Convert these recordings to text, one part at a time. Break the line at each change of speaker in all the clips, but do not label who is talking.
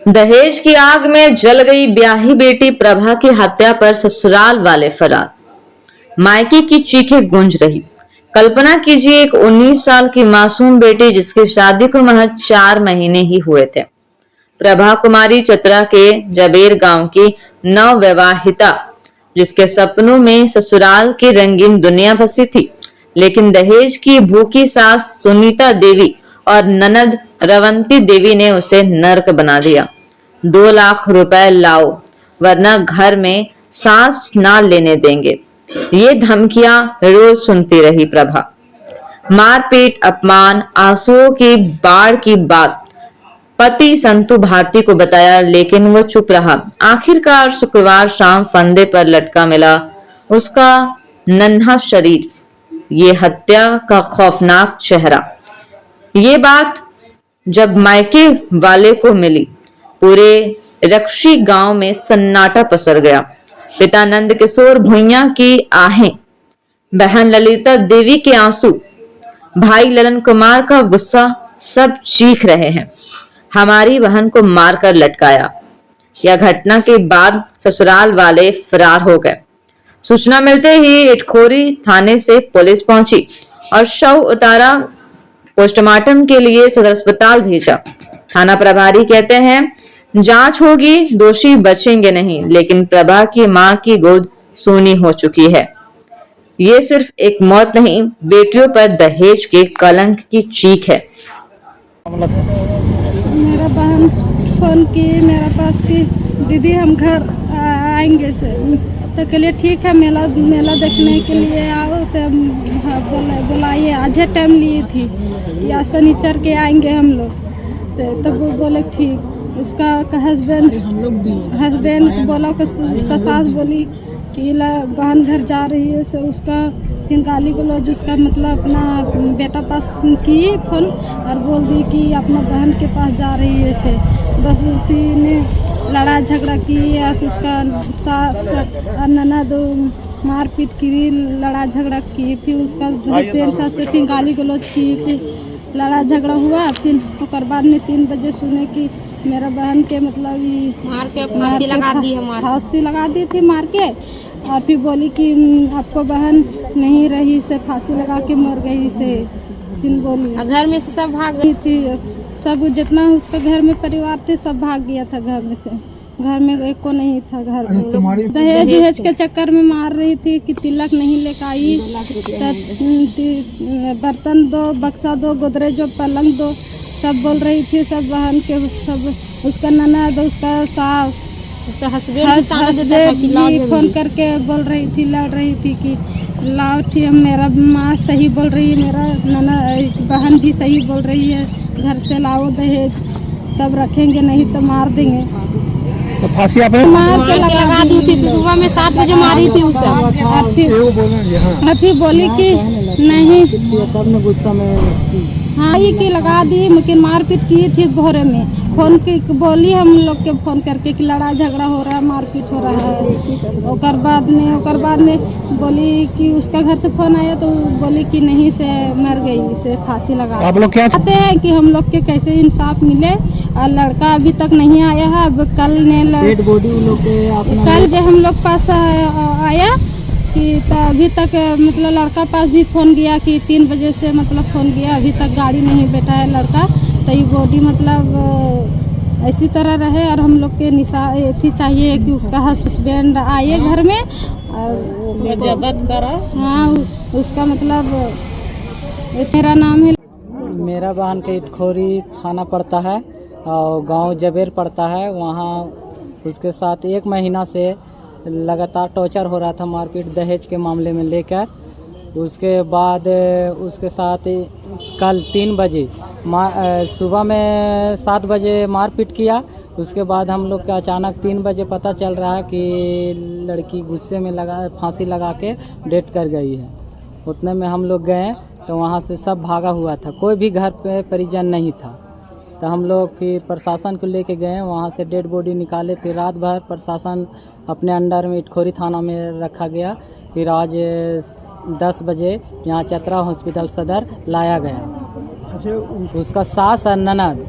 दहेज की आग में जल गई ब्याही बेटी प्रभा की हत्या पर ससुराल वाले फरार। मायके की चीखें गूंज रही। कल्पना कीजिए, एक 19 साल की मासूम बेटी जिसकी शादी को महज 4 महीने ही हुए थे। प्रभा कुमारी चतरा के जबेर गांव की नवविवाहिता, जिसके सपनों में ससुराल की रंगीन दुनिया बसी थी, लेकिन दहेज की भूखी सास सुनीता देवी और ननद रवंती देवी ने उसे नर्क बना दिया। 2 लाख रुपए लाओ वरना घर में सांस ना लेने देंगे, ये धमकियां रोज सुनती रही प्रभा। मारपीट, अपमान, आंसुओं की बाढ़ की बात पति संतु भारती को बताया, लेकिन वो चुप रहा। आखिरकार शुक्रवार शाम फंदे पर लटका मिला उसका नन्हा शरीर, ये हत्या का खौफनाक चेहरा। ये बात जब मायके वाले को मिली, पूरे रक्षी गांव में सन्नाटा पसर गया। पिता नंद किशोर भुइयां की आहें, बहन ललिता देवी के आंसू, भाई ललन कुमार का गुस्सा, सब चीख रहे हैं, हमारी बहन को मारकर लटकाया। यह घटना के बाद ससुराल वाले फरार हो गए। सूचना मिलते ही इटखोरी थाने से पुलिस पहुंची और शव उतारा, पोस्टमार्टम के लिए सदर अस्पताल भेजा। थाना प्रभारी कहते हैं, जांच होगी, दोषी बचेंगे नहीं, लेकिन प्रभा की मां की गोद सूनी हो चुकी है। ये सिर्फ एक मौत नहीं, बेटियों पर दहेज के कलंक की चीख है।
मेरा बहन फोन की मेरे पास की, दीदी हम घर आएंगे से, तो के लिए ठीक है, मेला देखने के लिए आओ से बुलाइए। आज टाइम लिए थी या शनिचर के आएंगे हम लोग से, तब वो बोले ठीक। उसका हस्बैंड बोला, उसका सास बोली कि बहन घर जा रही है से, उसका फिर गाली गलौज, उसका मतलब अपना बेटा पास की फोन और बोल दी कि अपना बहन के पास जा रही है से। बस उसी ने लड़ा झगड़ा की, उसका सास और ननद मारपीट की, लड़ा झगड़ा की, फिर उसका हस्बैंड था से फिर गाली गलौज की, फिर लड़ा झगड़ा हुआ। फिर उसके बाद में 3 बजे सुने कि मेरा बहन के मतलब
मार के फांसी
लगा दी थी मार के, और फिर बोली कि आपको बहन नहीं रही से फांसी लगा के मर गई से। फिर बोली
घर में से सब भाग गई
थी, सब जितना उसका घर में परिवार थे सब भाग गया था घर में से। घर में एक को नहीं था घर में। दहेज के चक्कर में मार रही थी कि तिलक नहीं लेकर आई, बर्तन दो, बक्सा दो, गोदरेज दो, पलंग दो, सब बोल रही थी। सब बहन के सब, उसका ननद, उसका सास,
उसका हस्बैंड
फोन करके बोल रही थी, लड़ रही थी कि लाओ ठीक, मेरा माँ सही बोल रही है, मेरा ननद बहन भी सही बोल रही है, घर से लाओ दहेज, तब रखेंगे, नहीं तो मार देंगे।
तो फांसी आपने
मार के लगा दी थी।
सुबह में 7 बजे मारी थी उसे।
अभी बोली कि नहीं,
गुस्सा में
हाँ ही की लगा दी, लेकिन मारपीट की थी भोरे में। फोन की बोली हम लोग के फोन करके कि लड़ा झगड़ा हो रहा है, मारपीट हो रहा है। ओकर बाद में बोली कि उसका घर से फोन आया तो बोली कि नहीं से मर गई से, फांसी लगा।
आप लोग क्या
चाहते हैं कि हम लोग के कैसे इंसाफ मिले, और लड़का अभी तक नहीं आया है। अब कल जो हम लोग पास आया कि तो अभी तक मतलब लड़का पास भी फोन गया कि 3 बजे से मतलब फोन गया, अभी तक गाड़ी नहीं बैठा है लड़का। तो ये बॉडी मतलब ऐसी तरह रहे, और हम लोग के थी चाहिए कि उसका हस्बैंड आए घर में और
जब्त करा।
हाँ, उसका मतलब मेरा नाम है।
मेरा बहन के इटखोरी थाना पड़ता है और गांव जबेर पड़ता है। वहाँ उसके साथ 1 महीना से लगातार टॉर्चर हो रहा था, मारपीट दहेज के मामले में लेकर। उसके बाद उसके साथ कल 3 बजे सुबह में 7 बजे मारपीट किया। उसके बाद हम लोग का अचानक 3 बजे पता चल रहा है कि लड़की गुस्से में फांसी लगा के डेथ कर गई है। उतने में हम लोग गए तो वहाँ से सब भागा हुआ था, कोई भी घर पे परिजन नहीं था। तो हम लोग फिर प्रशासन को लेके गए, वहाँ से डेड बॉडी निकाले। फिर रात भर प्रशासन अपने अंडर में इटखोरी थाना में रखा गया। फिर आज 10 बजे यहाँ चतरा हॉस्पिटल सदर लाया गया। उसका सास और ननद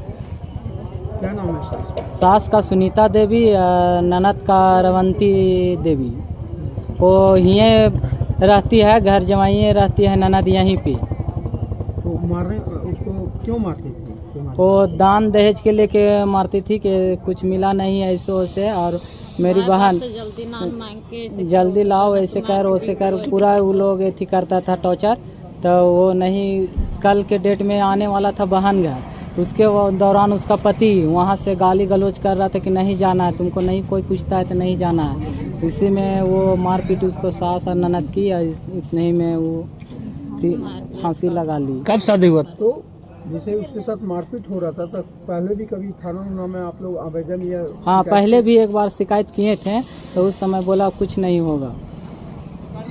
क्या नाम है सास?
सास का सुनीता देवी, ननद का रवंती देवी। वो यहीं रहती है, घर जमाई रहती है ननद यहीं पे।
तो मारने उसको क्यों मारती थी?
वो दान दहेज के लेके मारती थी कि कुछ मिला नहीं ऐसे वैसे, और मेरी बहन
जल्दी नान मांग के
जल्दी लाओ ऐसे कर वैसे कर, पूरा वो लोग एथी करता था टॉर्चर। तो वो नहीं, कल के डेट में आने वाला था बहन घर, उसके दौरान उसका पति वहाँ से गाली गलौज कर रहा था कि नहीं जाना है, तुमको नहीं कोई पूछता है तो नहीं जाना है। इसी में वो मारपीट उसको सास और ननद की, और इतने ही में वो फांसी लगा ली।
कब शादी हुआ? तो जैसे उसके साथ मारपीट हो रहा था तो पहले भी कभी थाना में आप लोग आवेदन या
हाँ, पहले भी एक बार शिकायत किए थे, तो उस समय बोला कुछ नहीं होगा।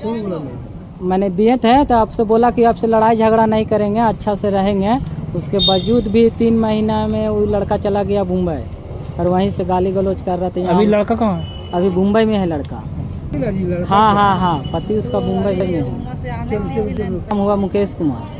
कौन बोला नहीं?
मैंने दिए थे तो आपसे बोला कि आपसे लड़ाई झगड़ा नहीं करेंगे, अच्छा से रहेंगे। उसके बावजूद भी 3 महीना में वो लड़का चला गया मुंबई, और वहीं से गाली गलौज कर रहे थे।
अभी लड़का कहाँ है?
अभी मुंबई में है लड़का। हाँ हाँ हाँ, पति उसका मुंबई में है। नाम हुआ मुकेश कुमार।